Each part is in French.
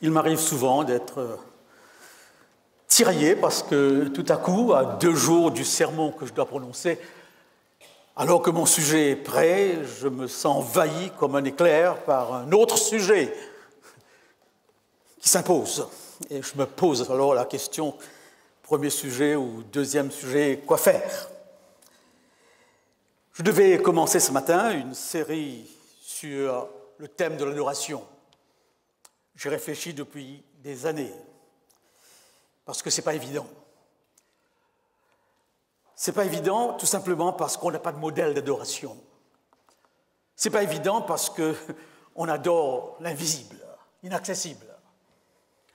Il m'arrive souvent d'être tiraillé parce que tout à coup, à 2 jours du sermon que je dois prononcer, alors que mon sujet est prêt, je me sens envahi comme un éclair par un autre sujet qui s'impose. Et je me pose alors la question, premier sujet ou deuxième sujet, quoi faire? Je devais commencer ce matin une série sur le thème de l'adoration. J'y réfléchis depuis des années, parce que ce n'est pas évident. Ce n'est pas évident tout simplement parce qu'on n'a pas de modèle d'adoration. Ce n'est pas évident parce qu'on adore l'invisible, l'inaccessible.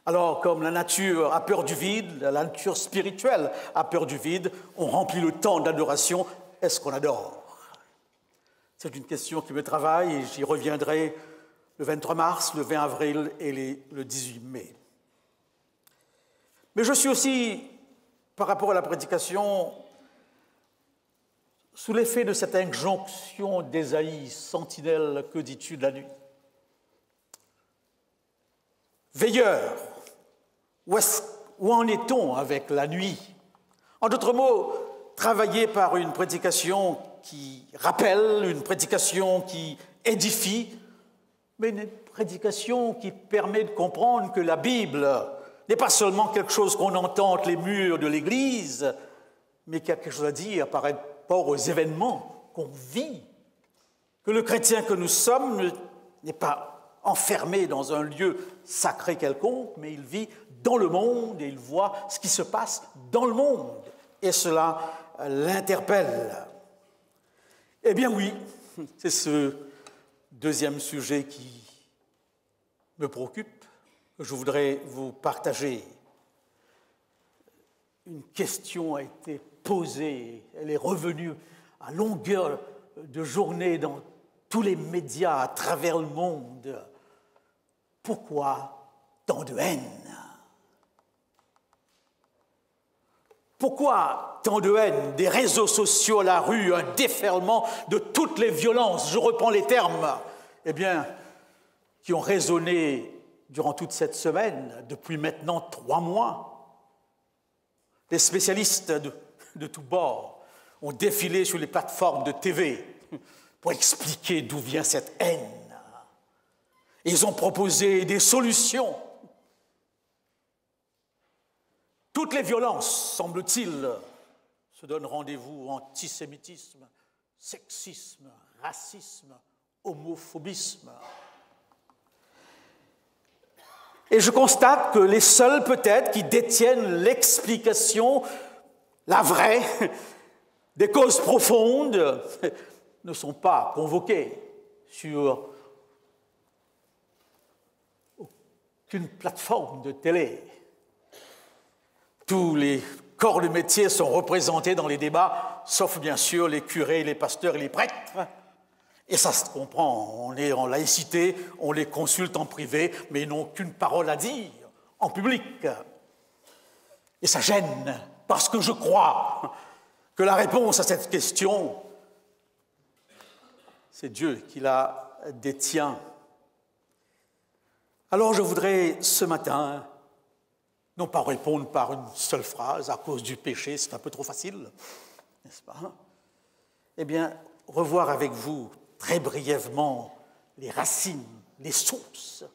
Alors, comme la nature a peur du vide, la nature spirituelle a peur du vide, on remplit le temps d'adoration, est-ce qu'on adore? C'est une question qui me travaille et j'y reviendrai le 23 mars, le 20 avril et le 18 mai. Mais je suis aussi, par rapport à la prédication, sous l'effet de cette injonction d'Ésaïe, sentinelle, que dis-tu de la nuit? Veilleur, où en est-on avec la nuit? En d'autres mots, travailler par une prédication qui rappelle, une prédication qui édifie, mais une prédication qui permet de comprendre que la Bible n'est pas seulement quelque chose qu'on entend entre les murs de l'Église, mais qu'il y a quelque chose à dire par rapport aux événements qu'on vit, que le chrétien que nous sommes n'est pas enfermé dans un lieu sacré quelconque, mais il vit dans le monde et il voit ce qui se passe dans le monde. Et cela l'interpelle. Eh bien oui, c'est ce deuxième sujet qui me préoccupe, que je voudrais vous partager. Une question a été posée, elle est revenue à longueur de journée dans tous les médias à travers le monde. Pourquoi tant de haine? Pourquoi tant de haine? Des réseaux sociaux à la rue, un déferlement de toutes les violences, je reprends les termes, eh bien, qui ont résonné durant toute cette semaine, depuis maintenant 3 mois. Des spécialistes de tous bords ont défilé sur les plateformes de TV pour expliquer d'où vient cette haine. Ils ont proposé des solutions. Toutes les violences, semble-t-il, se donnent rendez-vous: antisémitisme, sexisme, racisme, homophobisme. Et je constate que les seuls peut-être qui détiennent l'explication, la vraie, des causes profondes, ne sont pas convoqués sur aucune plateforme de télé. Tous les corps de métier sont représentés dans les débats, sauf bien sûr les curés, les pasteurs et les prêtres. Et ça se comprend, on est en laïcité, on les consulte en privé, mais ils n'ont qu'une parole à dire en public. Et ça gêne, parce que je crois que la réponse à cette question, c'est Dieu qui la détient. Alors je voudrais ce matin, non pas répondre par une seule phrase, à cause du péché, c'est un peu trop facile, n'est-ce pas? Eh bien, revoir avec vous très brièvement les racines, les sources,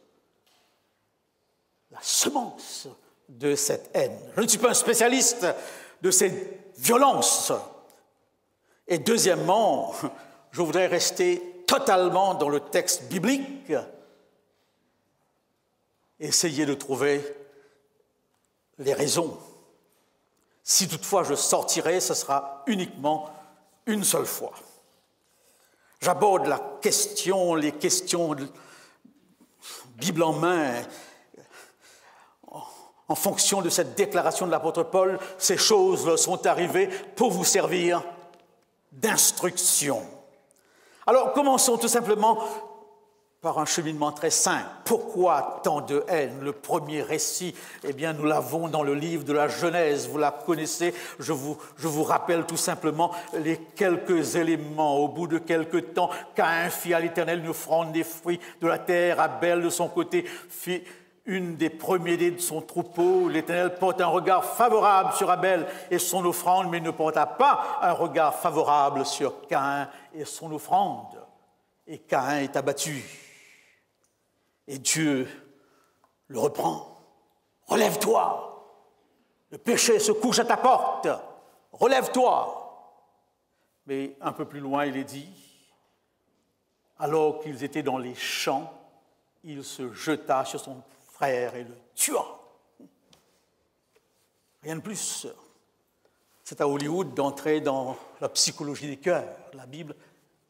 la semence de cette haine. Je ne suis pas un spécialiste de cette violence. Et deuxièmement, je voudrais rester totalement dans le texte biblique et essayer de trouver les raisons. Si toutefois je sortirai, ce sera uniquement une seule fois. J'aborde les questions de Bible en main, en fonction de cette déclaration de l'apôtre Paul. Ces choses sont arrivées pour vous servir d'instruction. Alors commençons tout simplement par un cheminement très simple. Pourquoi tant de haine? Le premier récit, eh bien, nous l'avons dans le livre de la Genèse, vous la connaissez. Je vous rappelle tout simplement les quelques éléments. Au bout de quelques temps, Caïn fit à l'Éternel une offrande des fruits de la terre. Abel, de son côté, fit une des premiers-nés de son troupeau. L'Éternel porte un regard favorable sur Abel et son offrande, mais ne porta pas un regard favorable sur Caïn et son offrande. Et Caïn est abattu. Et Dieu le reprend. Relève-toi. Le péché se couche à ta porte. Relève-toi. Mais un peu plus loin, il est dit, alors qu'ils étaient dans les champs, il se jeta sur son frère et le tua. Rien de plus. C'est à Hollywood d'entrer dans la psychologie des cœurs. La Bible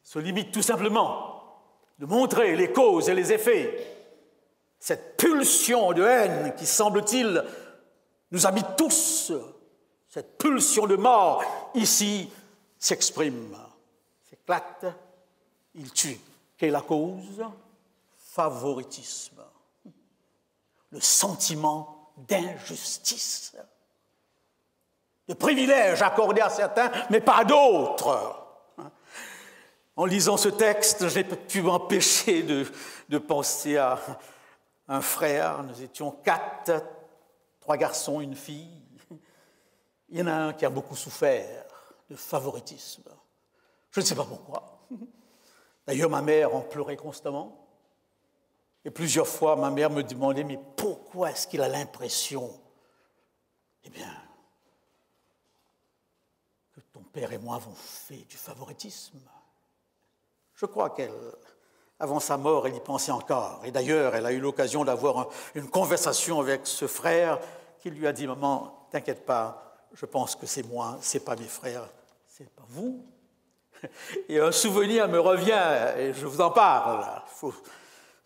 se limite tout simplement de montrer les causes et les effets. Cette pulsion de haine qui, semble-t-il, nous habite tous, cette pulsion de mort, ici, s'exprime, s'éclate, il tue. Quelle est la cause? Favoritisme. Le sentiment d'injustice, de privilèges accordés à certains, mais pas à d'autres. En lisant ce texte, je n'ai pas pu m'empêcher de penser à un frère. Nous étions 4, 3 garçons, une fille. Il y en a un qui a beaucoup souffert de favoritisme. Je ne sais pas pourquoi. D'ailleurs, ma mère en pleurait constamment. Et plusieurs fois, ma mère me demandait, mais pourquoi est-ce qu'il a l'impression, eh bien, que ton père et moi avons fait du favoritisme? Je crois qu'avant sa mort, elle y pensait encore. Et d'ailleurs, elle a eu l'occasion d'avoir une conversation avec ce frère qui lui a dit, maman, t'inquiète pas, je pense que c'est moi, c'est pas mes frères, c'est pas vous. Et un souvenir me revient, et je vous en parle. Il faut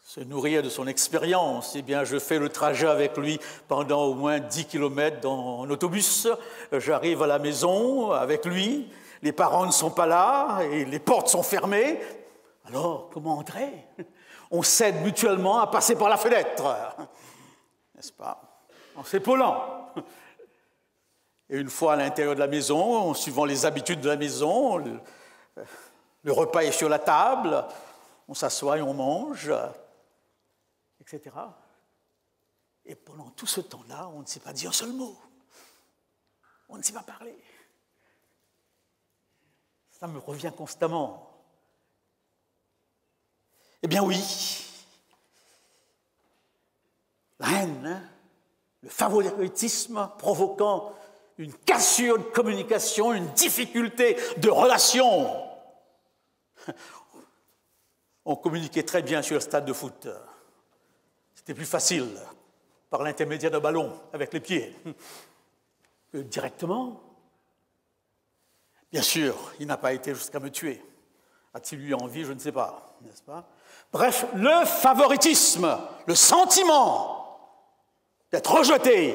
se nourrir de son expérience. Eh bien, je fais le trajet avec lui pendant au moins 10 km en autobus. J'arrive à la maison avec lui. Les parents ne sont pas là et les portes sont fermées. Alors, comment entrer? On s'aide mutuellement à passer par la fenêtre. N'est-ce pas? En s'épaulant. Et une fois à l'intérieur de la maison, suivant les habitudes de la maison, le repas est sur la table, on s'assoit et on mange, etc. Et pendant tout ce temps-là, on ne s'est pas dit un seul mot. On ne s'est pas parlé. Ça me revient constamment. Eh bien oui, la haine, le favoritisme provoquant une cassure de communication, une difficulté de relation. On communiquait très bien sur le stade de foot. C'était plus facile par l'intermédiaire d'un ballon avec les pieds que directement. Bien sûr, il n'a pas été jusqu'à me tuer. A-t-il eu envie? Je ne sais pas, n'est-ce pas? Bref, le favoritisme, le sentiment d'être rejeté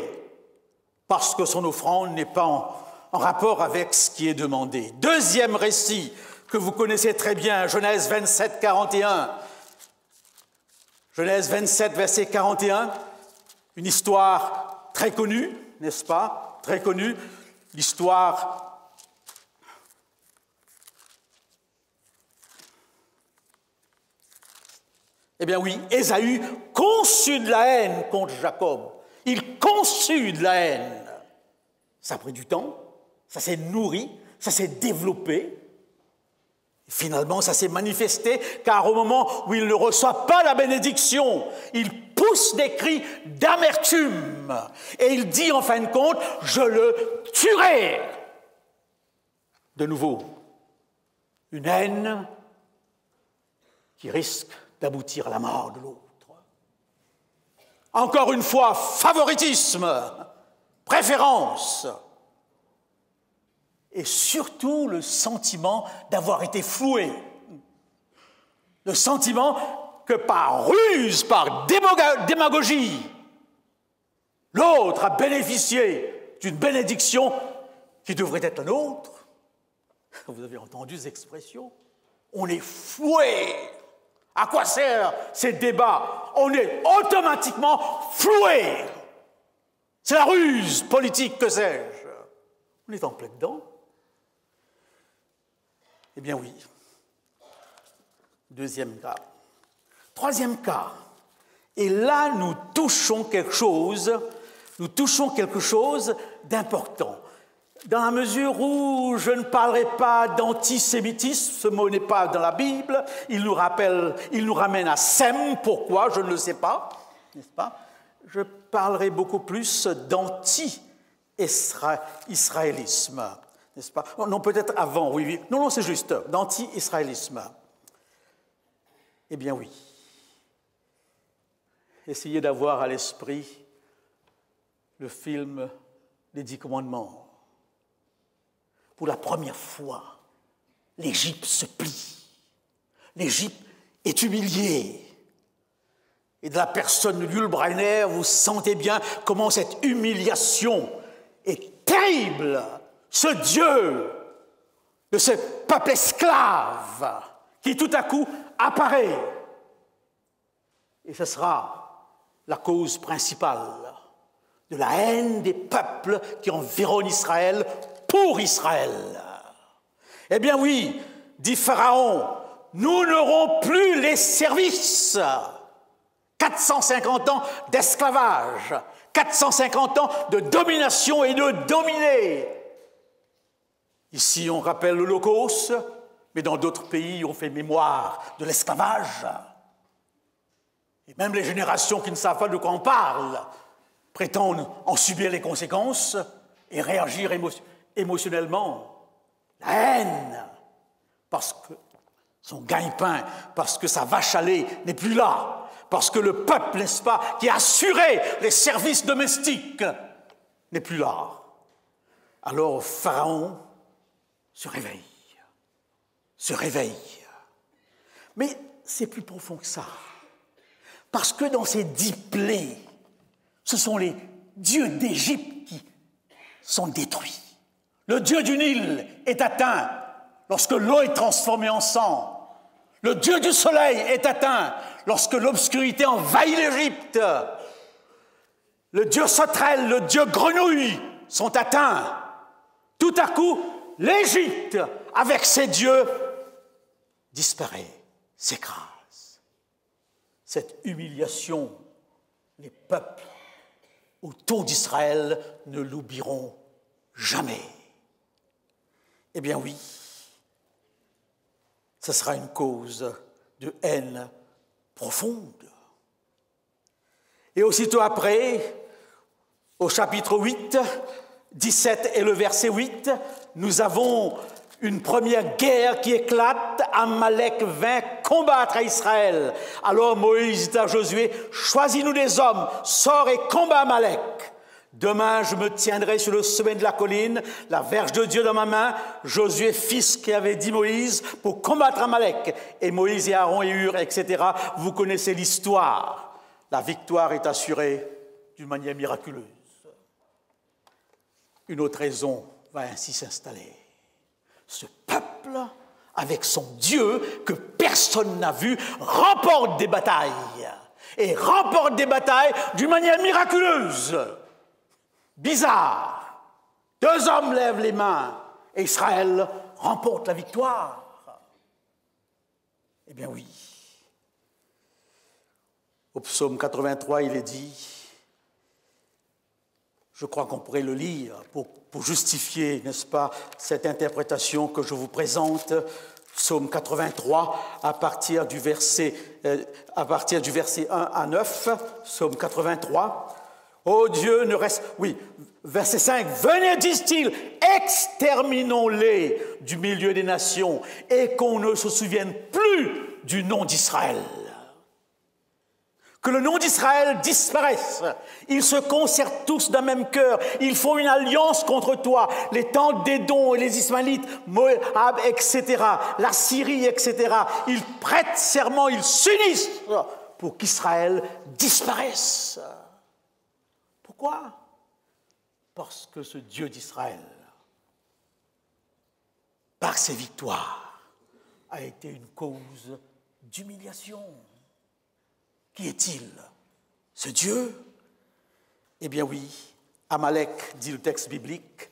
parce que son offrande n'est pas en rapport avec ce qui est demandé. Deuxième récit que vous connaissez très bien, Genèse 27, 41. Genèse 27, verset 41, une histoire très connue, n'est-ce pas? Très connue, l'histoire Eh bien oui, Ésaü conçut de la haine contre Jacob. Il conçut de la haine. Ça a pris du temps, ça s'est nourri, ça s'est développé. Et finalement, ça s'est manifesté, car au moment où il ne reçoit pas la bénédiction, il pousse des cris d'amertume. Et il dit en fin de compte, je le tuerai. De nouveau, une haine qui risque d'aboutir à la mort de l'autre. Encore une fois, favoritisme, préférence, et surtout le sentiment d'avoir été floué. Le sentiment que par ruse, par démagogie, l'autre a bénéficié d'une bénédiction qui devrait être la nôtre. Vous avez entendu ces expressions? On est floué. À quoi servent ces débats? On est automatiquement floué. C'est la ruse politique, que sais-je? On est en plein dedans. Eh bien oui. Deuxième cas. Troisième cas. Et là, nous touchons quelque chose d'important. Dans la mesure où je ne parlerai pas d'antisémitisme, ce mot n'est pas dans la Bible, il nous ramène à Sem, pourquoi, je ne le sais pas, n'est-ce pas? Je parlerai beaucoup plus d'anti-israélisme, n'est-ce pas? Non, peut-être avant, oui. Non, c'est juste, d'anti-israélisme. Eh bien oui. Essayez d'avoir à l'esprit le film Les 10 commandements. Pour la première fois, l'Égypte se plie. L'Égypte est humiliée. Et de la personne de Yul Brynner, vous sentez bien comment cette humiliation est terrible. Ce Dieu de ce peuple esclave qui tout à coup apparaît. Et ce sera la cause principale de la haine des peuples qui environnent Israël pour Israël. Eh bien oui, dit Pharaon, nous n'aurons plus les services. 450 ans d'esclavage, 450 ans de domination et de dominer. Ici, on rappelle l'Holocauste, mais dans d'autres pays, on fait mémoire de l'esclavage. Et même les générations qui ne savent pas de quoi on parle prétendent en subir les conséquences et réagir émotionnellement. La haine, parce que son gagne-pain, parce que sa vache à lait n'est plus là, parce que le peuple, n'est-ce pas, qui assurait les services domestiques n'est plus là. Alors Pharaon se réveille. Mais c'est plus profond que ça. Parce que dans ces 10 plaies, ce sont les dieux d'Égypte qui sont détruits. Le dieu du Nil est atteint lorsque l'eau est transformée en sang. Le dieu du soleil est atteint lorsque l'obscurité envahit l'Égypte. Le dieu sauterelle, le dieu grenouille sont atteints. Tout à coup, l'Égypte, avec ses dieux, disparaît, s'écrase. Cette humiliation, les peuples autour d'Israël ne l'oublieront jamais. Eh bien oui, ce sera une cause de haine profonde. Et aussitôt après, au chapitre 8, 17 et le verset 8, nous avons une première guerre qui éclate. Amalek vint combattre à Israël. Alors Moïse dit à Josué, « Choisis-nous des hommes, sors et combat Amalek. Demain, je me tiendrai sur le sommet de la colline, la verge de Dieu dans ma main. » Josué, fils qui avait dit Moïse, pour combattre Amalek. Et Moïse et Aaron et Hur, etc. Vous connaissez l'histoire. La victoire est assurée d'une manière miraculeuse. Une autre raison va ainsi s'installer. Ce peuple, avec son Dieu que personne n'a vu, remporte des batailles. Et remporte des batailles d'une manière miraculeuse. Bizarre. 2 hommes lèvent les mains et Israël remporte la victoire. Eh bien oui. Au psaume 83, il est dit, je crois qu'on pourrait le lire pour justifier, n'est-ce pas, cette interprétation que je vous présente. Psaume 83, à partir du verset 1 à 9, psaume 83. Oh Dieu, ne reste... Oui, verset 5. Venez, disent-ils, exterminons-les du milieu des nations et qu'on ne se souvienne plus du nom d'Israël. Que le nom d'Israël disparaisse. Ils se concertent tous d'un même cœur. Ils font une alliance contre toi. Les tentes d'Édom et les Ismaélites, Moab, etc., la Syrie, etc. Ils prêtent serment, ils s'unissent pour qu'Israël disparaisse. Pourquoi? Parce que ce Dieu d'Israël, par ses victoires, a été une cause d'humiliation. Qui est-il? Ce Dieu? Eh bien oui, Amalek, dit le texte biblique,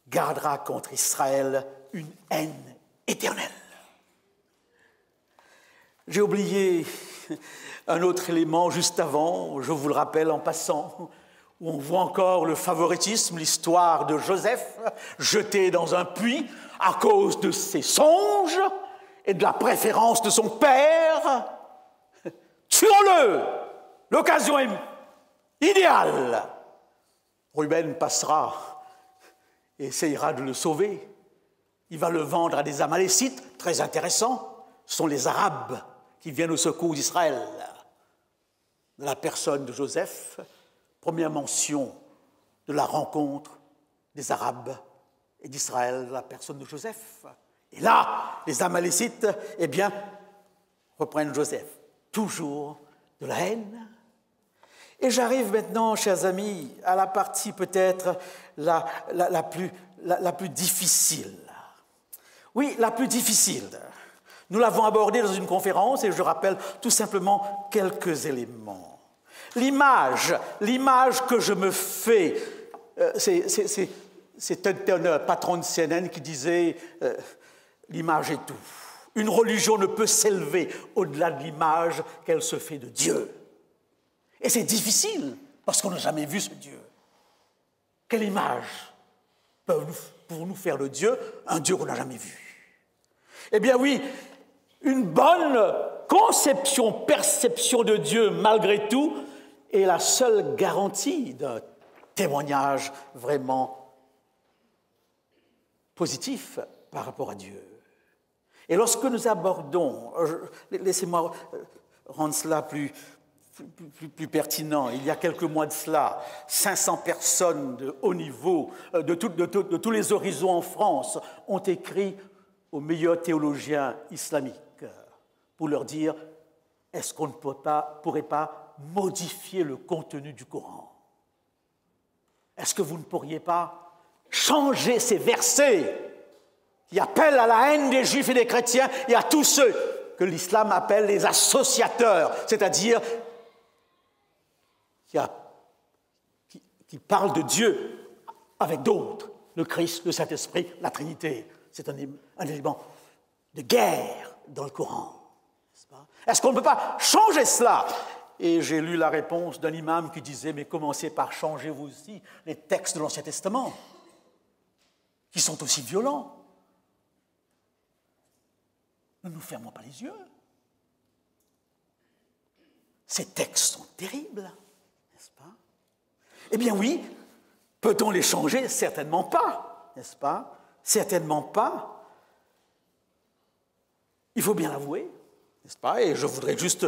gardera contre Israël une haine éternelle. J'ai oublié un autre élément juste avant, je vous le rappelle en passant, où on voit encore le favoritisme, l'histoire de Joseph, jeté dans un puits à cause de ses songes et de la préférence de son père. Tuons-le! L'occasion est idéale. Ruben passera et essayera de le sauver. Il va le vendre à des Amalécites, très intéressants. Ce sont les Arabes qui viennent au secours d'Israël. De la personne de Joseph, première mention de la rencontre des Arabes et d'Israël, la personne de Joseph. Et là, les Amalécites, eh bien, reprennent Joseph. Toujours de la haine. Et j'arrive maintenant, chers amis, à la partie peut-être la plus difficile. Oui, la plus difficile. Nous l'avons abordée dans une conférence et je rappelle tout simplement quelques éléments. L'image que je me fais, c'est un patron de CNN qui disait l'image est tout. Une religion ne peut s'élever au-delà de l'image qu'elle se fait de Dieu. Et c'est difficile parce qu'on n'a jamais vu ce Dieu. Quelle image pour nous faire de Dieu un Dieu qu'on n'a jamais vu? Eh bien oui, une bonne conception, perception de Dieu malgré tout est la seule garantie d'un témoignage vraiment positif par rapport à Dieu. Et lorsque nous abordons, laissez-moi rendre cela plus pertinent, il y a quelques mois de cela, 500 personnes de haut niveau, de tous les horizons en France, ont écrit aux meilleurs théologiens islamiques pour leur dire « Est-ce qu'on ne pourrait pas modifier le contenu du Coran? Est-ce que vous ne pourriez pas changer ces versets qui appellent à la haine des Juifs et des chrétiens et à tous ceux que l'islam appelle les associateurs, c'est-à-dire qui parlent de Dieu avec d'autres, le Christ, le Saint-Esprit, la Trinité. C'est un élément de guerre dans le Coran. Est-ce qu'on ne peut pas changer cela? Et j'ai lu la réponse d'un imam qui disait « Mais commencez par changer vous aussi les textes de l'Ancien Testament, qui sont aussi violents. Ne nous fermons pas les yeux. Ces textes sont terribles, n'est-ce pas? Eh bien oui, peut-on les changer? Certainement pas, n'est-ce pas? Certainement pas. Il faut bien l'avouer, n'est-ce pas? Et je voudrais juste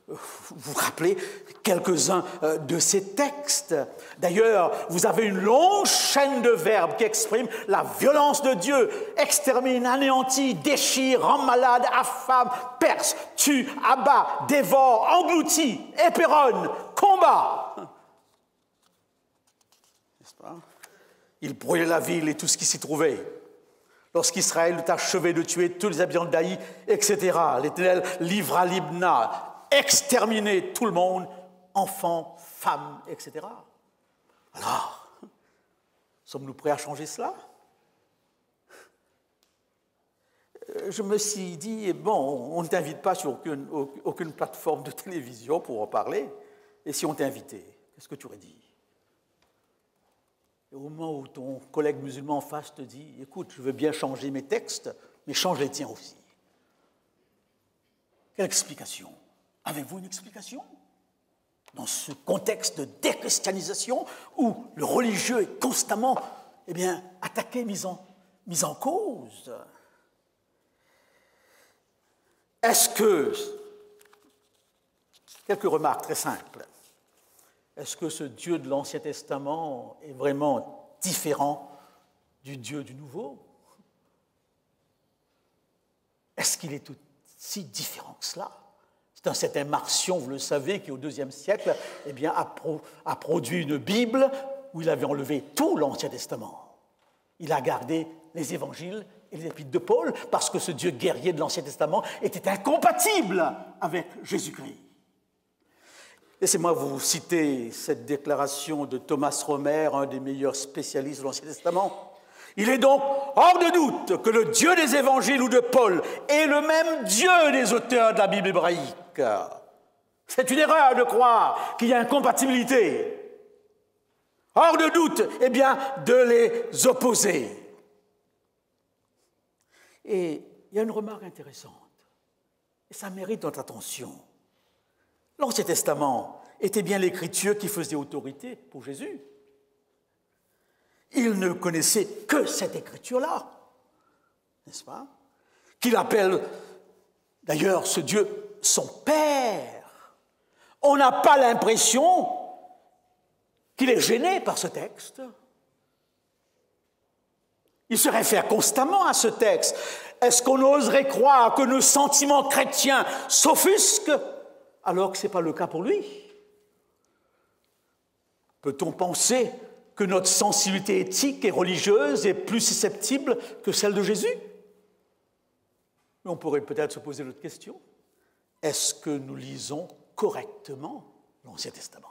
vous rappeler quelques-uns de ces textes. D'ailleurs, vous avez une longue chaîne de verbes qui expriment la violence de Dieu. Extermine, anéantit, déchire, rend malade, affame, perce, tue, abat, dévore, engloutit, éperonne, combat. N'est-ce pas? Il brûlait la ville et tout ce qui s'y trouvait. Lorsqu'Israël eut achevé de tuer tous les habitants d'Aï, etc., l'Éternel livra Libna, exterminer tout le monde, enfants, femmes, etc. Alors, sommes-nous prêts à changer cela? Je me suis dit, bon, on ne t'invite pas sur aucune plateforme de télévision pour en parler, et si on t'invitait, qu'est-ce que tu aurais dit? Et au moment où ton collègue musulman en face te dit, écoute, je veux bien changer mes textes, mais change les tiens aussi. Quelle explication? Avez-vous une explication? Dans ce contexte de déchristianisation où le religieux est constamment attaqué, mis en cause. Est-ce que, quelques remarques très simples, est-ce que ce Dieu de l'Ancien Testament est vraiment différent du Dieu du Nouveau? Est-ce qu'il est aussi différent que cela? C'est un certain Marcion, vous le savez, qui au IIe siècle a produit une Bible où il avait enlevé tout l'Ancien Testament. Il a gardé les évangiles et les épîtres de Paul parce que ce Dieu guerrier de l'Ancien Testament était incompatible avec Jésus-Christ. Laissez-moi vous citer cette déclaration de Thomas Romer, un des meilleurs spécialistes de l'Ancien Testament. Il est donc hors de doute que le Dieu des évangiles ou de Paul est le même Dieu des auteurs de la Bible hébraïque. C'est une erreur de croire qu'il y a incompatibilité. Hors de doute, eh bien, de les opposer. Et il y a une remarque intéressante, et ça mérite notre attention. L'Ancien Testament était bien l'écriture qui faisait autorité pour Jésus. Il ne connaissait que cette écriture-là, n'est-ce pas? Qu'il appelle d'ailleurs ce Dieu son Père. On n'a pas l'impression qu'il est gêné par ce texte. Il se réfère constamment à ce texte. Est-ce qu'on oserait croire que nos sentiments chrétiens s'offusquent alors que ce n'est pas le cas pour lui? Peut-on penser que notre sensibilité éthique et religieuse est plus susceptible que celle de Jésus? Mais on pourrait peut-être se poser l'autre question. Est-ce que nous lisons correctement l'Ancien Testament?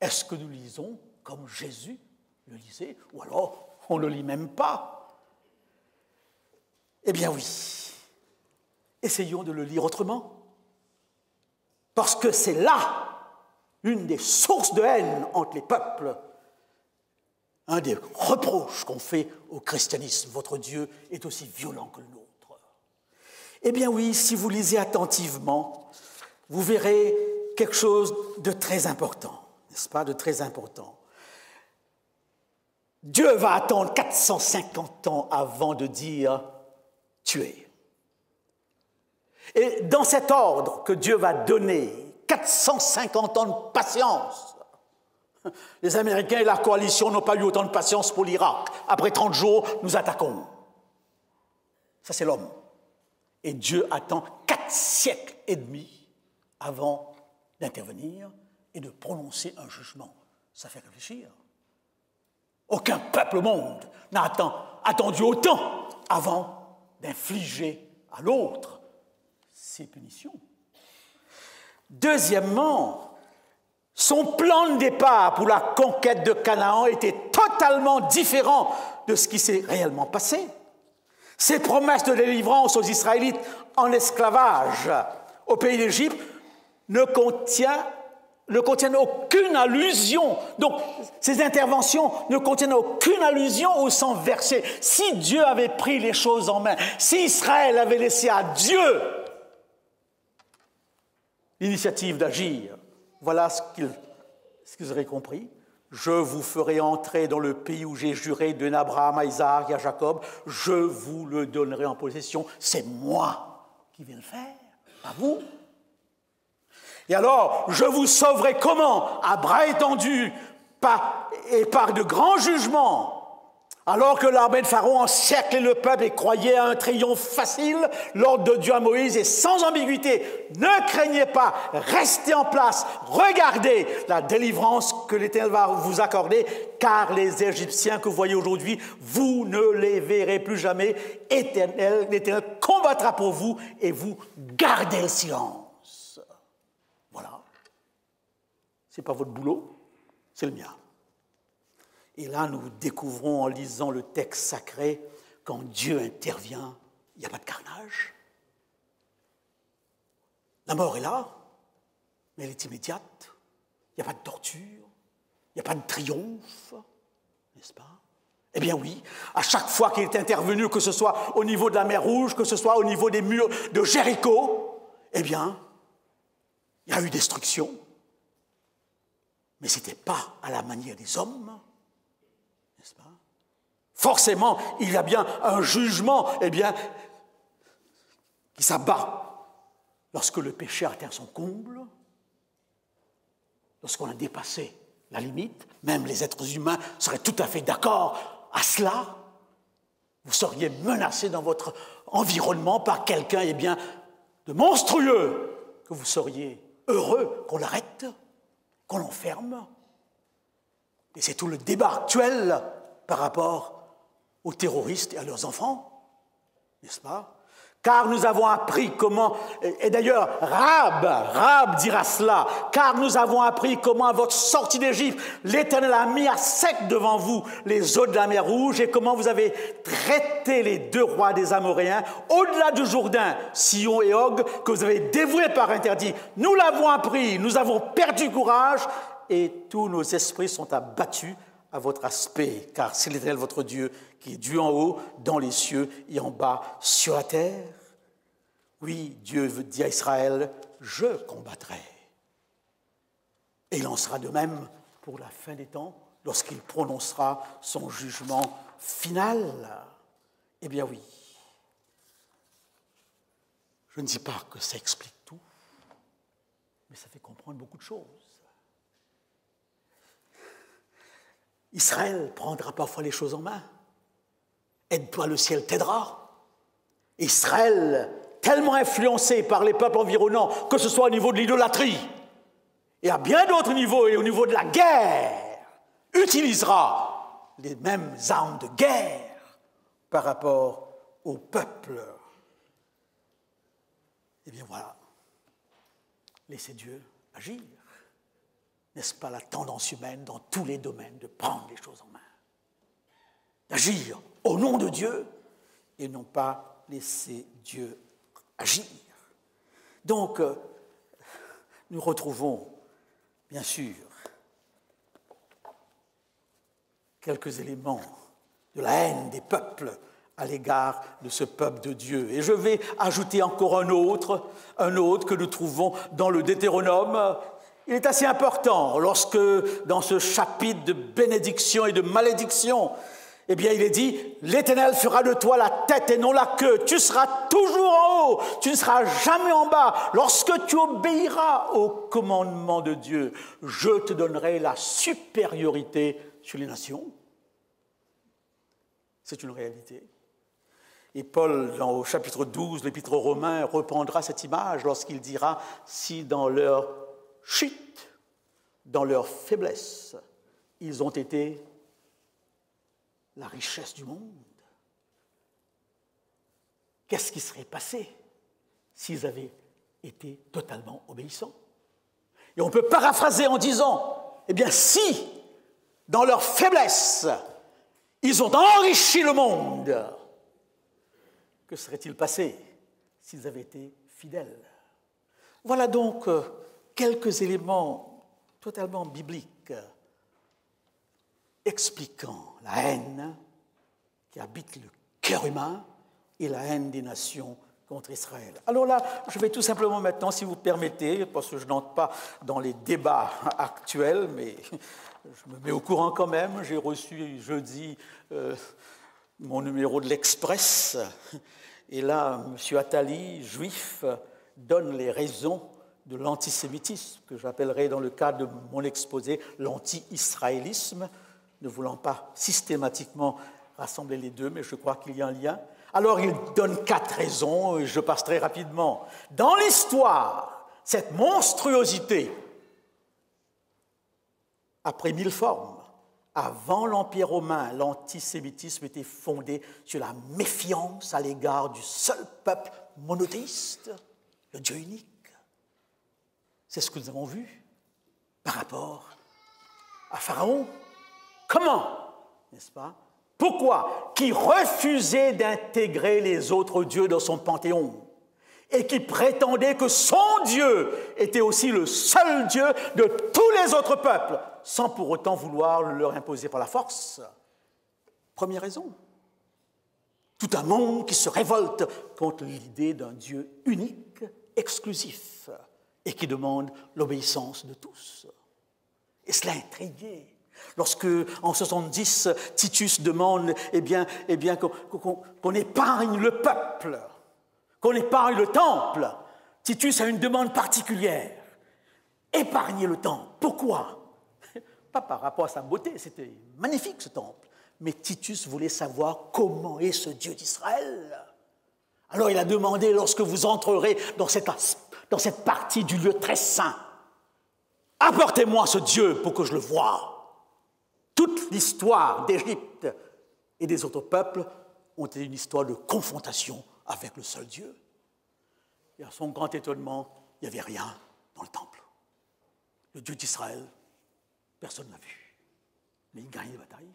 Est-ce que nous lisons comme Jésus le lisait? Ou alors, on ne le lit même pas? Eh bien oui. Essayons de le lire autrement. Parce que c'est là une des sources de haine entre les peuples, un des reproches qu'on fait au christianisme. Votre Dieu est aussi violent que le nôtre. Eh bien oui, si vous lisez attentivement, vous verrez quelque chose de très important, n'est-ce pas, de très important. Dieu va attendre 450 ans avant de dire « tuer ». Et dans cet ordre que Dieu va donner, 450 ans de patience. Les Américains et la coalition n'ont pas eu autant de patience pour l'Irak. Après 30 jours, nous attaquons. Ça, c'est l'homme. Et Dieu attend 4 siècles et demi avant d'intervenir et de prononcer un jugement. Ça fait réfléchir. Aucun peuple au monde n'a attendu autant avant d'infliger à l'autre ces punitions. Deuxièmement, son plan de départ pour la conquête de Canaan était totalement différent de ce qui s'est réellement passé. Ses promesses de délivrance aux Israélites en esclavage au pays d'Égypte ne contiennent aucune allusion. Donc, ces interventions ne contiennent aucune allusion au sang versé. Si Dieu avait pris les choses en main, si Israël avait laissé à Dieu l'initiative d'agir, voilà ce qu'ils auraient compris. Je vous ferai entrer dans le pays où j'ai juré de Abraham, à Isaac et à Jacob. Je vous le donnerai en possession. C'est moi qui vais le faire, pas vous. Et alors, je vous sauverai comment? À bras étendus et par de grands jugements. Alors que l'armée de Pharaon encerclait le peuple et croyait à un triomphe facile, l'ordre de Dieu à Moïse est sans ambiguïté. Ne craignez pas, restez en place, regardez la délivrance que l'Éternel va vous accorder, car les Égyptiens que vous voyez aujourd'hui, vous ne les verrez plus jamais. L'Éternel combattra pour vous et vous gardez le silence. Voilà. Ce n'est pas votre boulot, c'est le mien. Et là, nous découvrons en lisant le texte sacré, quand Dieu intervient, il n'y a pas de carnage. La mort est là, mais elle est immédiate. Il n'y a pas de torture, il n'y a pas de triomphe, n'est-ce pas? Eh bien oui, à chaque fois qu'il est intervenu, que ce soit au niveau de la mer Rouge, que ce soit au niveau des murs de Jéricho, eh bien, il y a eu destruction. Mais ce n'était pas à la manière des hommes, n'est-ce pas? Forcément, il y a bien un jugement, eh bien, qui s'abat lorsque le péché atteint son comble, lorsqu'on a dépassé la limite. Même les êtres humains seraient tout à fait d'accord à cela. Vous seriez menacé dans votre environnement par quelqu'un, eh bien, de monstrueux, que vous seriez heureux qu'on l'arrête, qu'on l'enferme. Et c'est tout le débat actuel par rapport aux terroristes et à leurs enfants, n'est-ce pas? Car nous avons appris comment, et d'ailleurs Rahab dira cela, car nous avons appris comment à votre sortie d'Égypte, l'Éternel a mis à sec devant vous les eaux de la mer Rouge et comment vous avez traité les 2 rois des Amoréens au-delà du Jourdain, Sihon et Og, que vous avez dévoués par interdit. Nous l'avons appris, nous avons perdu courage et tous nos esprits sont abattus à votre aspect, car c'est l'Éternel votre Dieu qui est Dieu en haut, dans les cieux et en bas sur la terre. Oui, Dieu dit à Israël, je combattrai. Et il en sera de même pour la fin des temps, lorsqu'il prononcera son jugement final. Eh bien oui, je ne dis pas que ça explique tout, mais ça fait comprendre beaucoup de choses. Israël prendra parfois les choses en main. Aide-toi, le ciel t'aidera. Israël, tellement influencé par les peuples environnants, que ce soit au niveau de l'idolâtrie et à bien d'autres niveaux, et au niveau de la guerre, utilisera les mêmes armes de guerre par rapport au peuple. Eh bien voilà, laissez Dieu agir. N'est-ce pas la tendance humaine dans tous les domaines de prendre les choses en main, d'agir au nom de Dieu et non pas laisser Dieu agir. Donc, nous retrouvons, bien sûr, quelques éléments de la haine des peuples à l'égard de ce peuple de Dieu. Et je vais ajouter encore un autre que nous trouvons dans le Deutéronome. Il est assez important lorsque, dans ce chapitre de bénédiction et de malédiction, eh bien, il est dit, l'Éternel fera de toi la tête et non la queue. Tu seras toujours en haut, tu ne seras jamais en bas. Lorsque tu obéiras au commandement de Dieu, je te donnerai la supériorité sur les nations. C'est une réalité. Et Paul, au chapitre 12, l'Épître aux Romains, reprendra cette image lorsqu'il dira, si dans leur chute, dans leur faiblesse, ils ont été la richesse du monde. Qu'est-ce qui serait passé s'ils avaient été totalement obéissants? Et on peut paraphraser en disant, eh bien si, dans leur faiblesse, ils ont enrichi le monde, que serait-il passé s'ils avaient été fidèles? Voilà donc quelques éléments totalement bibliques expliquant la haine qui habite le cœur humain et la haine des nations contre Israël. Alors là, je vais tout simplement maintenant, si vous permettez, parce que je n'entre pas dans les débats actuels, mais je me mets au courant quand même. J'ai reçu jeudi mon numéro de l'Express, et là, M. Attali, juif, donne les raisons de l'antisémitisme, que j'appellerai dans le cadre de mon exposé l'anti-israélisme, ne voulant pas systématiquement rassembler les deux, mais je crois qu'il y a un lien. Alors il donne 4 raisons, et je passe très rapidement. Dans l'histoire, cette monstruosité a pris 1000 formes. Avant l'Empire romain, l'antisémitisme était fondé sur la méfiance à l'égard du seul peuple monothéiste, le Dieu unique. C'est ce que nous avons vu par rapport à Pharaon. Comment, n'est-ce pas? Pourquoi? Qui refusait d'intégrer les autres dieux dans son panthéon et qui prétendait que son Dieu était aussi le seul Dieu de tous les autres peuples, sans pour autant vouloir le leur imposer par la force. Première raison. Tout un monde qui se révolte contre l'idée d'un Dieu unique, exclusif, et qui demande l'obéissance de tous. Et cela a intrigué. Lorsque, en 70, Titus demande qu'on épargne le peuple, qu'on épargne le temple, Titus a une demande particulière. Épargner le temple. Pourquoi? Pas par rapport à sa beauté, c'était magnifique ce temple, mais Titus voulait savoir comment est ce Dieu d'Israël. Alors il a demandé, lorsque vous entrerez dans cette partie du lieu très saint, apportez-moi ce Dieu pour que je le voie. Toute l'histoire d'Égypte et des autres peuples ont été une histoire de confrontation avec le seul Dieu. Et à son grand étonnement, il n'y avait rien dans le temple. Le Dieu d'Israël, personne ne l'a vu. Mais il gagne les batailles.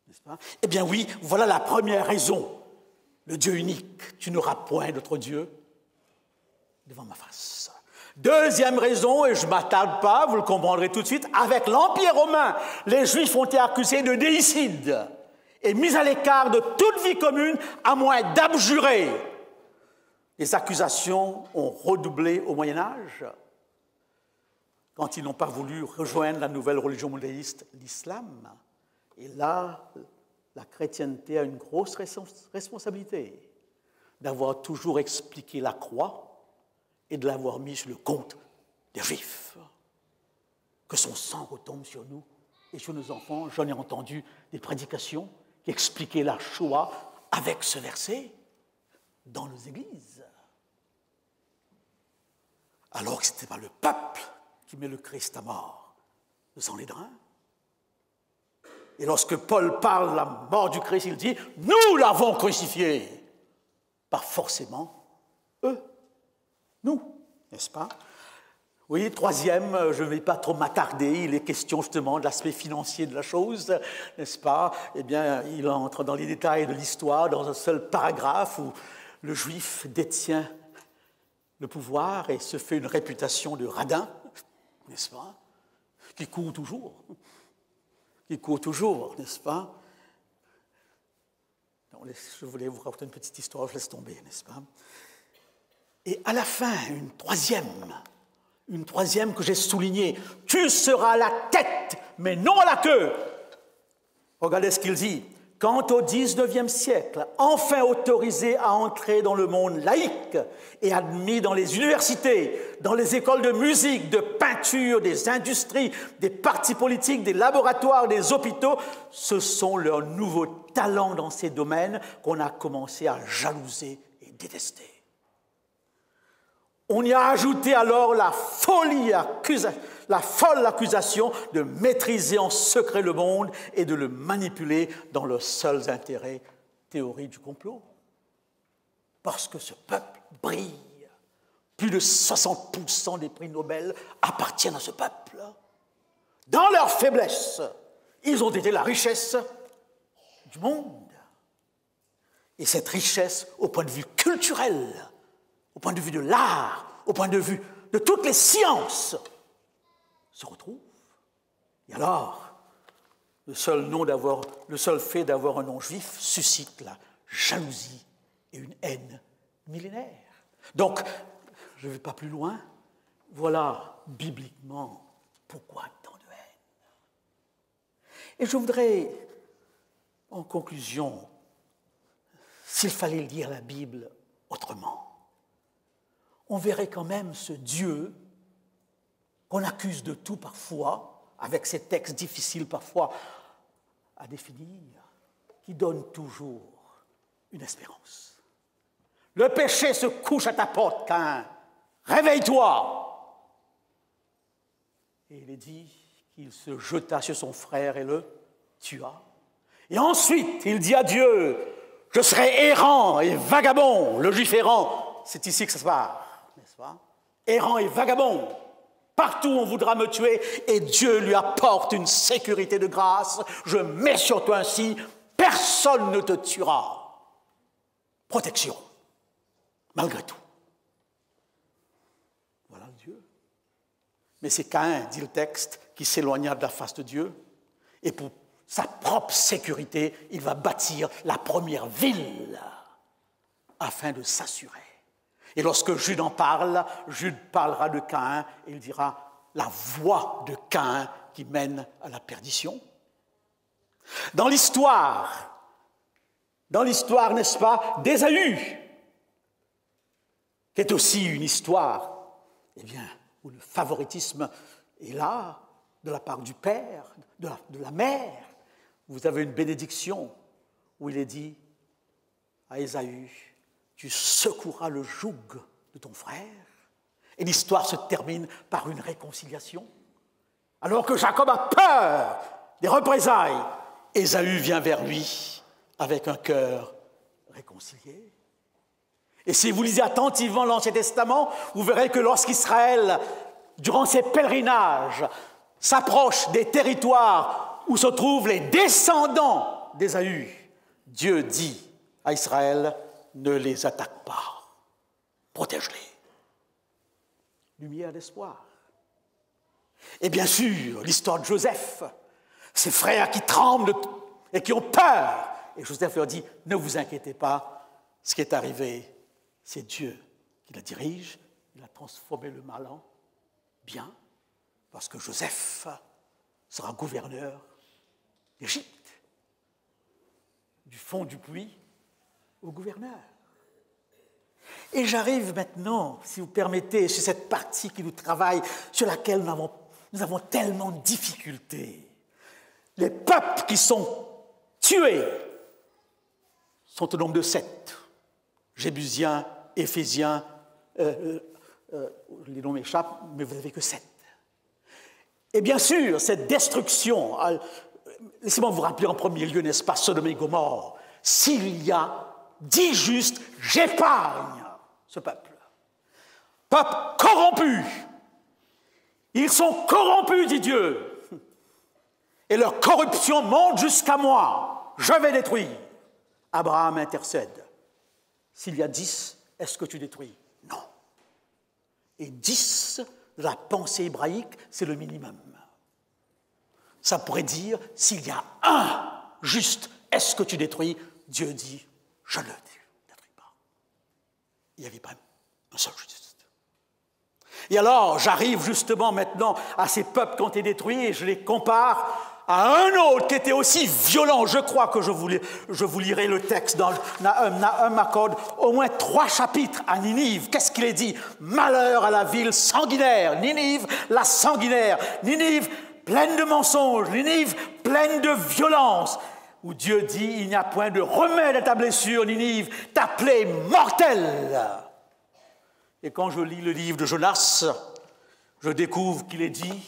N'est-ce pas? Eh bien oui, voilà la première raison. Le Dieu unique, tu n'auras point d'autre Dieu devant ma face. Deuxième raison, et je ne m'attarde pas, vous le comprendrez tout de suite, avec l'Empire romain, les Juifs ont été accusés de déicide et mis à l'écart de toute vie commune, à moins d'abjurer. Les accusations ont redoublé au Moyen-Âge, quand ils n'ont pas voulu rejoindre la nouvelle religion monothéiste, l'islam. Et là, la chrétienté a une grosse responsabilité d'avoir toujours expliqué la croix et de l'avoir mis sur le compte des Juifs. Que son sang retombe sur nous et sur nos enfants. J'en ai entendu des prédications qui expliquaient la Shoah avec ce verset dans nos églises. Alors que ce n'était pas le peuple qui met le Christ à mort de sang les drains. Et lorsque Paul parle de la mort du Christ, il dit « Nous l'avons crucifié ». Pas forcément eux. Nous, n'est-ce pas? Oui, troisième, je ne vais pas trop m'attarder, il est question justement de l'aspect financier de la chose, n'est-ce pas? Eh bien, il entre dans les détails de l'histoire dans un seul paragraphe où le juif détient le pouvoir et se fait une réputation de radin, n'est-ce pas? Qui court toujours, n'est-ce pas? Non, je voulais vous raconter une petite histoire, je laisse tomber, n'est-ce pas? Et à la fin, une troisième que j'ai soulignée. Tu seras la tête, mais non la queue. Regardez ce qu'il dit. Quant au XIXe siècle, enfin autorisé à entrer dans le monde laïque et admis dans les universités, dans les écoles de musique, de peinture, des industries, des partis politiques, des laboratoires, des hôpitaux, ce sont leurs nouveaux talents dans ces domaines qu'on a commencé à jalouser et détester. On y a ajouté alors la folle accusation de maîtriser en secret le monde et de le manipuler dans leurs seuls intérêts, théorie du complot. Parce que ce peuple brille. Plus de 60% des prix Nobel appartiennent à ce peuple. Dans leur faiblesse, ils ont été la richesse du monde. Et cette richesse, au point de vue culturel, au point de vue de l'art, au point de vue de toutes les sciences, se retrouve. Et alors, le seul fait d'avoir un nom juif suscite la jalousie et une haine millénaire. Donc, je ne vais pas plus loin. Voilà, bibliquement, pourquoi tant de haine. Et je voudrais, en conclusion, s'il fallait lire la Bible autrement, on verrait quand même ce Dieu qu'on accuse de tout parfois, avec ces textes difficiles parfois à définir, qui donne toujours une espérance. Le péché se couche à ta porte, Caïn. Réveille-toi! Et il est dit qu'il se jeta sur son frère et le tua. Et ensuite, il dit à Dieu, je serai errant et vagabond. Le juif errant, c'est ici que ça se passe. N'est-ce pas? Errant et vagabond. Partout on voudra me tuer et Dieu lui apporte une sécurité de grâce. Je mets sur toi ainsi, personne ne te tuera. Protection, malgré tout. Voilà Dieu. Mais c'est Caïn, dit le texte, qui s'éloigna de la face de Dieu et pour sa propre sécurité, il va bâtir la première ville afin de s'assurer. Et lorsque Jude en parle, Jude parlera de Caïn et il dira la voie de Caïn qui mène à la perdition. Dans l'histoire, n'est-ce pas, d'Ésaü, qui est aussi une histoire, eh bien, où le favoritisme est là, de la part du père, de la mère. Vous avez une bénédiction où il est dit à Ésaü, tu secoueras le joug de ton frère. Et l'histoire se termine par une réconciliation. Alors que Jacob a peur des représailles, Ésaü vient vers lui avec un cœur réconcilié. Et si vous lisez attentivement l'Ancien Testament, vous verrez que lorsqu'Israël, durant ses pèlerinages, s'approche des territoires où se trouvent les descendants d'Ésaü, Dieu dit à Israël, ne les attaque pas, protège-les. Lumière d'espoir. Et bien sûr, l'histoire de Joseph, ses frères qui tremblent et qui ont peur. Et Joseph leur dit, ne vous inquiétez pas, ce qui est arrivé, c'est Dieu qui la dirige, il a transformé le mal en bien, parce que Joseph sera gouverneur d'Égypte, du fond du puits au gouverneur. Et j'arrive maintenant, si vous permettez, sur cette partie qui nous travaille, sur laquelle nous avons tellement de difficultés. Les peuples qui sont tués sont au nombre de 7. Jébusiens, Éphésiens, les noms m'échappent, mais vous n'avez que 7. Et bien sûr, cette destruction, laissez-moi vous rappeler en premier lieu, n'est-ce pas, Sodome et Gomorrhe, s'il y a 10 justes, j'épargne ce peuple. Peuple corrompu. Ils sont corrompus, dit Dieu. Et leur corruption monte jusqu'à moi. Je vais détruire. Abraham intercède. S'il y a 10, est-ce que tu détruis? Non. Et 10, de la pensée hébraïque, c'est le minimum. Ça pourrait dire, s'il y a un juste, est-ce que tu détruis? Dieu dit, je ne le détruis pas. Il n'y avait pas un seul juste. Et alors, j'arrive justement maintenant à ces peuples qui ont été détruits et je les compare à un autre qui était aussi violent. Je crois que je vous lirai le texte dans Nahum m'accorde au moins 3 chapitres à Ninive. Qu'est-ce qu'il est dit? Malheur à la ville sanguinaire. Ninive, la sanguinaire. Ninive, pleine de mensonges. Ninive, pleine de violence. Où Dieu dit, il n'y a point de remède à ta blessure, Ninive, ta plaie mortelle. Et quand je lis le livre de Jonas, je découvre qu'il est dit,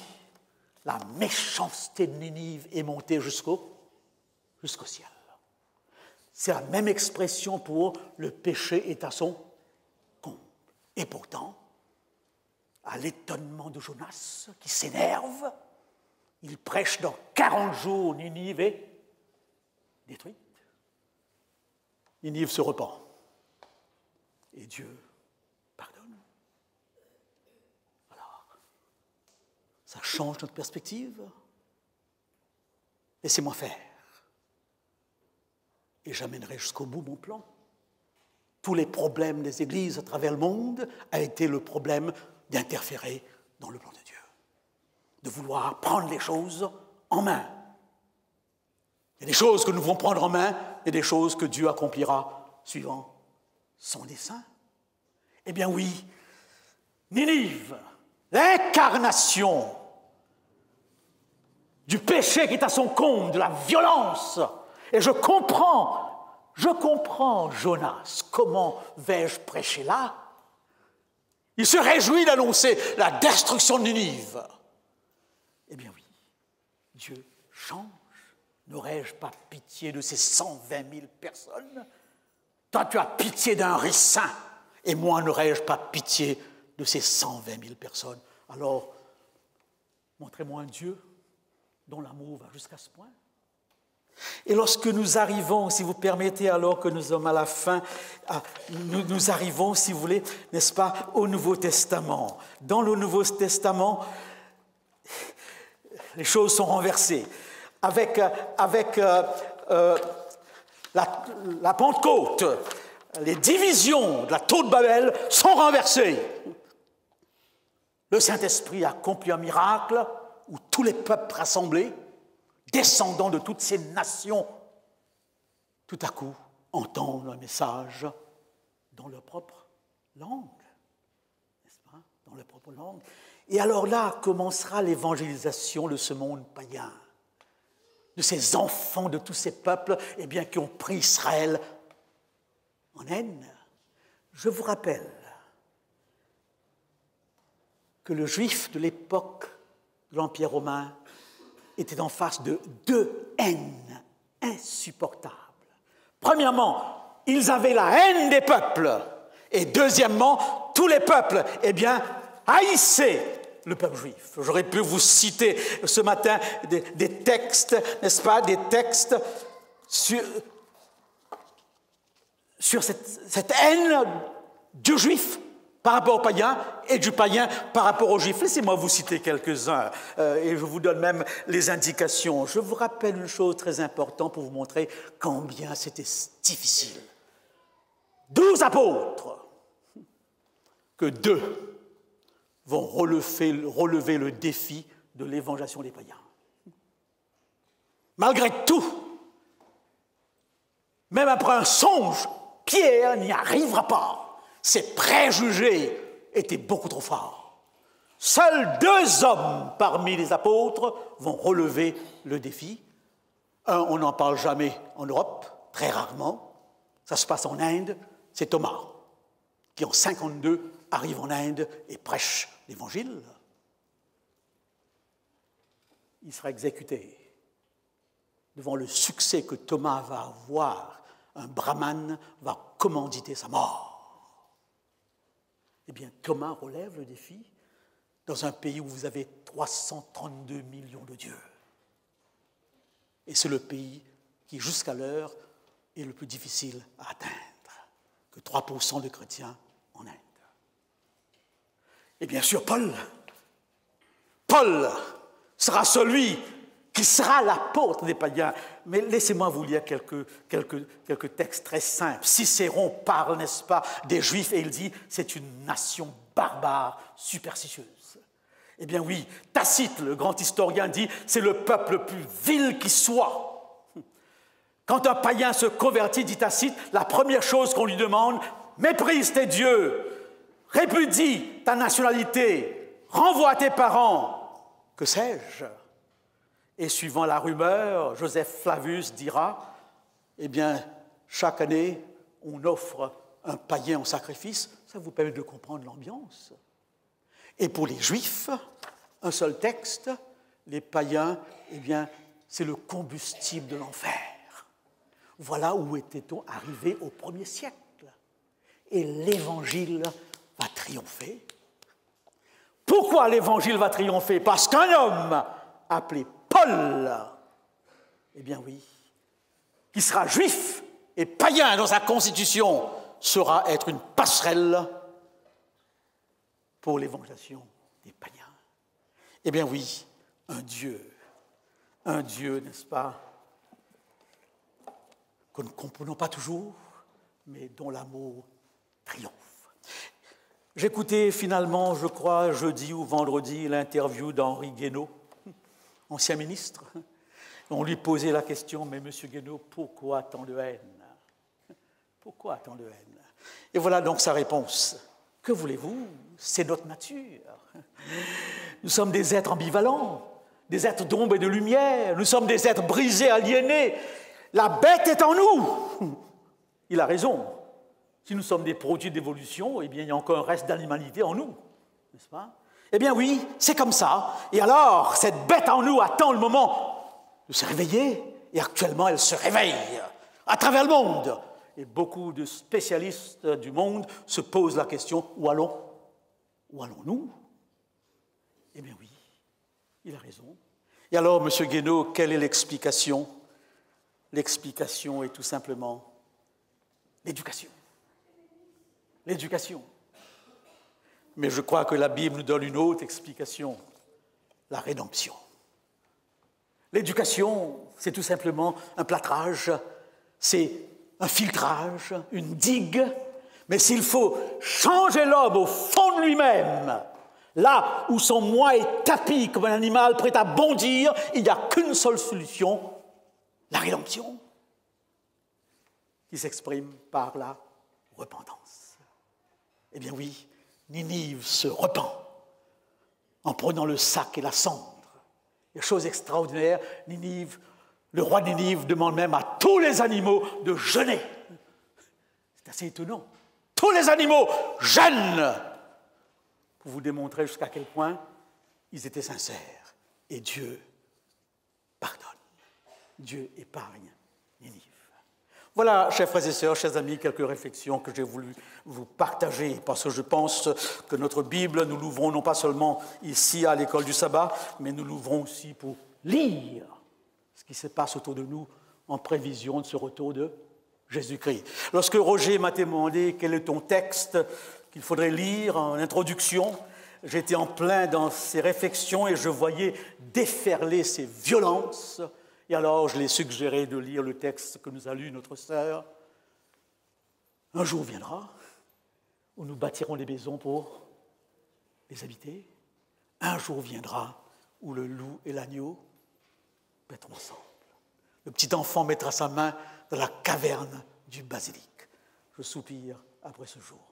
la méchanceté de Ninive est montée jusqu'au ciel. C'est la même expression pour le péché est à son comble. Et pourtant, à l'étonnement de Jonas, qui s'énerve, il prêche dans 40 jours, Ninive est détruite. Ninive se repent. Et Dieu pardonne. Alors, ça change notre perspective. Laissez-moi faire. Et j'amènerai jusqu'au bout mon plan. Tous les problèmes des églises à travers le monde a été le problème d'interférer dans le plan de Dieu. De vouloir prendre les choses en main. Il y a des choses que nous devons prendre en main et des choses que Dieu accomplira suivant son dessein. Eh bien oui, Ninive, l'incarnation du péché qui est à son comble, de la violence. Et je comprends Jonas, comment vais-je prêcher là? Il se réjouit d'annoncer la destruction de Ninive. Eh bien oui, Dieu change. N'aurais-je pas pitié de ces 120 000 personnes? Toi, tu as pitié d'un ricin, et moi, n'aurais-je pas pitié de ces 120 000 personnes? Alors, montrez-moi un Dieu dont l'amour va jusqu'à ce point. Et lorsque nous arrivons, si vous permettez, alors que nous sommes à la fin, nous arrivons, si vous voulez, n'est-ce pas, au Nouveau Testament. Dans le Nouveau Testament, les choses sont renversées. Avec la Pentecôte, les divisions de la tour de Babel sont renversées. Le Saint-Esprit a accompli un miracle où tous les peuples rassemblés, descendants de toutes ces nations, tout à coup entendent un message dans leur propre langue. N'est-ce pas? Dans leur propre langue. Et alors là commencera l'évangélisation de ce monde païen, de ces enfants de tous ces peuples eh bien, qui ont pris Israël en haine. Je vous rappelle que le juif de l'époque de l'Empire romain était en face de 2 haines insupportables. Premièrement, ils avaient la haine des peuples Et deuxièmement, tous les peuples, eh bien, haïssaient le peuple juif. J'aurais pu vous citer ce matin des textes, n'est-ce pas, des textes sur cette haine du juif par rapport aux païens et du païen par rapport aux juifs. Laissez-moi vous citer quelques-uns et je vous donne même les indications. Je vous rappelle une chose très importante pour vous montrer combien c'était difficile. 12 apôtres, que 2 vont relever le défi de l'évangélisation des païens. Malgré tout, même après un songe, Pierre n'y arrivera pas. Ses préjugés étaient beaucoup trop forts. Seuls 2 hommes parmi les apôtres vont relever le défi. Un, on n'en parle jamais en Europe, très rarement. Ça se passe en Inde, c'est Thomas, qui en 52 arrive en Inde et prêche l'Évangile. Il sera exécuté. Devant le succès que Thomas va avoir, un brahmane va commanditer sa mort. Eh bien, Thomas relève le défi dans un pays où vous avez 332 millions de dieux. Et c'est le pays qui, jusqu'à l'heure, est le plus difficile à atteindre, que 3% de chrétiens en Inde. Et bien sûr, Paul sera celui qui sera l'apôtre des païens. Mais laissez-moi vous lire quelques textes très simples. Cicéron parle, n'est-ce pas, des Juifs et il dit « c'est une nation barbare, superstitieuse ». Eh bien oui, Tacite, le grand historien, dit « c'est le peuple le plus vil qui soit ». Quand un païen se convertit, dit Tacite, la première chose qu'on lui demande « méprise tes dieux, répudie ta nationalité, renvoie tes parents, que sais-je » Et suivant la rumeur, Joseph Flavius dira, eh bien, chaque année, on offre un païen en sacrifice. Ça vous permet de comprendre l'ambiance. Et pour les Juifs, un seul texte, les païens, eh bien, c'est le combustible de l'enfer. Voilà où était-on arrivé au 1er siècle. Et l'Évangile va triompher. Pourquoi l'Évangile va triompher? Parce qu'un homme appelé Paul, eh bien oui, qui sera juif et païen dans sa constitution, saura être une passerelle pour l'évangélisation des païens. Eh bien oui, un Dieu, n'est-ce pas, que nous ne comprenons pas toujours, mais dont l'amour triomphe. J'écoutais finalement, je crois, jeudi ou vendredi, l'interview d'Henri Guénaud, ancien ministre. On lui posait la question, mais M. Guénaud, pourquoi tant de haine? Pourquoi tant de haine? Et voilà donc sa réponse. Que voulez-vous? C'est notre nature. Nous sommes des êtres ambivalents, des êtres d'ombre et de lumière. Nous sommes des êtres brisés, aliénés. La bête est en nous. Il a raison. Si nous sommes des produits d'évolution, eh bien, il y a encore un reste d'animalité en nous, n'est-ce pas? Eh bien oui, c'est comme ça. Et alors, cette bête en nous attend le moment de se réveiller. Et actuellement, elle se réveille à travers le monde. Et beaucoup de spécialistes du monde se posent la question, où allons? Où allons-nous? Eh bien oui, il a raison. Et alors, M. Guénaud, quelle est l'explication? L'explication est tout simplement l'éducation. L'éducation. Mais je crois que la Bible nous donne une autre explication, la rédemption. L'éducation, c'est tout simplement un plâtrage, c'est un filtrage, une digue, mais s'il faut changer l'homme au fond de lui-même, là où son moi est tapi comme un animal prêt à bondir, il n'y a qu'une seule solution, la rédemption, qui s'exprime par la repentance. Eh bien oui, Ninive se repent en prenant le sac et la cendre. Et chose extraordinaire, Ninive, le roi de Ninive demande même à tous les animaux de jeûner. C'est assez étonnant. Tous les animaux jeûnent pour vous démontrer jusqu'à quel point ils étaient sincères. Et Dieu pardonne. Dieu épargne Ninive. Voilà, chers frères et sœurs, chers amis, quelques réflexions que j'ai voulu vous partager, parce que je pense que notre Bible, nous l'ouvrons non pas seulement ici à l'école du sabbat, mais nous l'ouvrons aussi pour lire ce qui se passe autour de nous en prévision de ce retour de Jésus-Christ. Lorsque Roger m'a demandé quel est ton texte qu'il faudrait lire en introduction, j'étais en plein dans ces réflexions et je voyais déferler ces violences. Et alors, je l'ai suggéré de lire le texte que nous a lu notre sœur. Un jour viendra où nous bâtirons des maisons pour les habiter. Un jour viendra où le loup et l'agneau paîtront ensemble. Le petit enfant mettra sa main dans la caverne du basilic. Je soupire après ce jour.